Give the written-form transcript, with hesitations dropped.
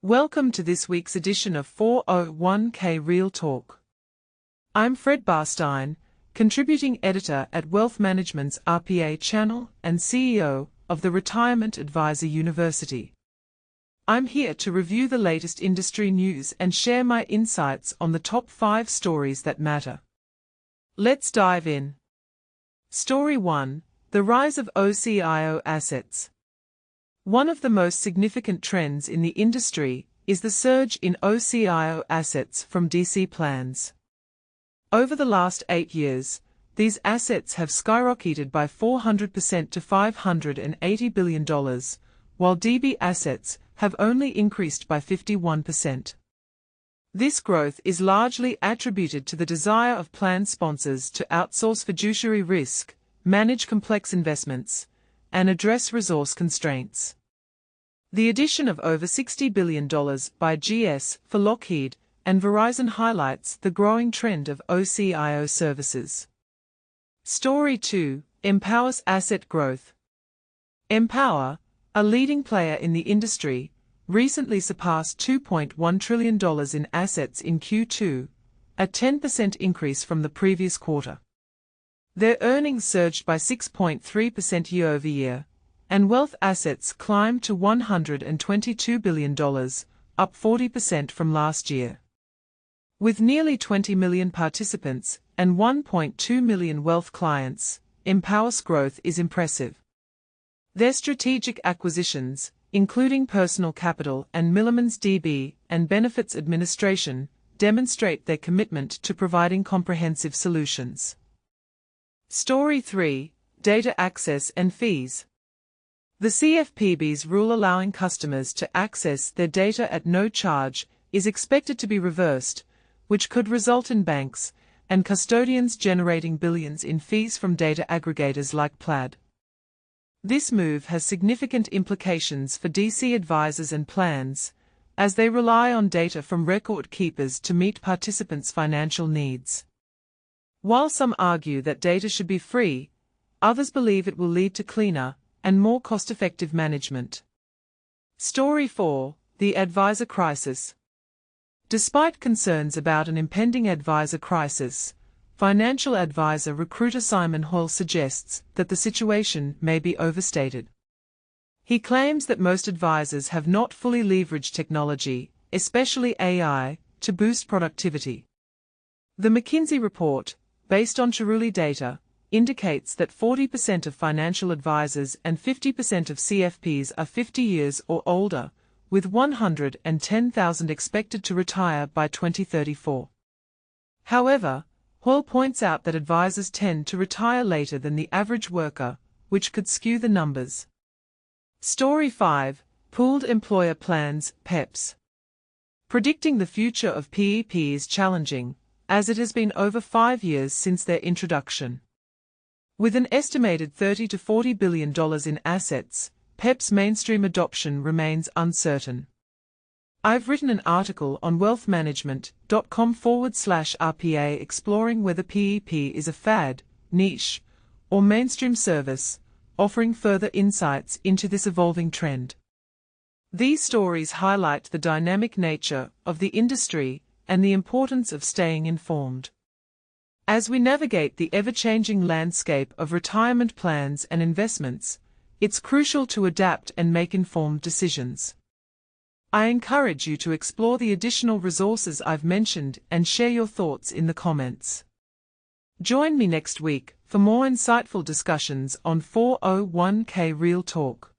Welcome to this week's edition of 401k Real Talk. I'm Fred Barstein, contributing editor at WealthManagement's RPA channel and CEO of the Retirement Advisor University. I'm here to review the latest industry news and share my insights on the top 5 stories that matter. Let's dive in. Story 1: The rise of OCIO assets. One of the most significant trends in the industry is the surge in OCIO assets from DC plans. Over the last 8 years, these assets have skyrocketed by 400% to $580 billion, while DB assets have only increased by 51%. This growth is largely attributed to the desire of plan sponsors to outsource fiduciary risk, manage complex investments, and address resource constraints. The addition of over $60 billion by GS for Lockheed and Verizon highlights the growing trend of OCIO services. Story 2: Empower's asset growth. Empower, a leading player in the industry, recently surpassed $2.1 trillion in assets in Q2, a 10% increase from the previous quarter. Their earnings surged by 6.3% year-over-year, and wealth assets climbed to $122 billion, up 40% from last year. With nearly 20 million participants and 1.2 million wealth clients, Empower's growth is impressive. Their strategic acquisitions, including Personal Capital and Milliman's DB and Benefits Administration, demonstrate their commitment to providing comprehensive solutions. Story 3: Data access and fees. The CFPB's rule allowing customers to access their data at no charge is expected to be reversed, which could result in banks and custodians generating billions in fees from data aggregators like Plaid. This move has significant implications for DC advisors and plans, as they rely on data from record keepers to meet participants' financial needs. While some argue that data should be free, others believe it will lead to cleaner and more cost-effective management. Story 4: The advisor crisis. Despite concerns about an impending advisor crisis, financial advisor recruiter Simon Hoyle suggests that the situation may be overstated. He claims that most advisors have not fully leveraged technology, especially AI, to boost productivity. The McKinsey report, based on Cerulli data, indicates that 40% of financial advisors and 50% of CFPs are 50 years or older, with 110,000 expected to retire by 2034. However, Hoyle points out that advisors tend to retire later than the average worker, which could skew the numbers. Story 5: Pooled Employer Plans, PEPs. Predicting the future of PEP is challenging, as it has been over 5 years since their introduction. With an estimated $30 to $40 billion in assets, PEP's mainstream adoption remains uncertain. I've written an article on wealthmanagement.com/RPA exploring whether PEP is a fad, niche, or mainstream service, offering further insights into this evolving trend. These stories highlight the dynamic nature of the industry and the importance of staying informed. As we navigate the ever-changing landscape of retirement plans and investments, it's crucial to adapt and make informed decisions. I encourage you to explore the additional resources I've mentioned and share your thoughts in the comments. Join me next week for more insightful discussions on 401k Real Talk.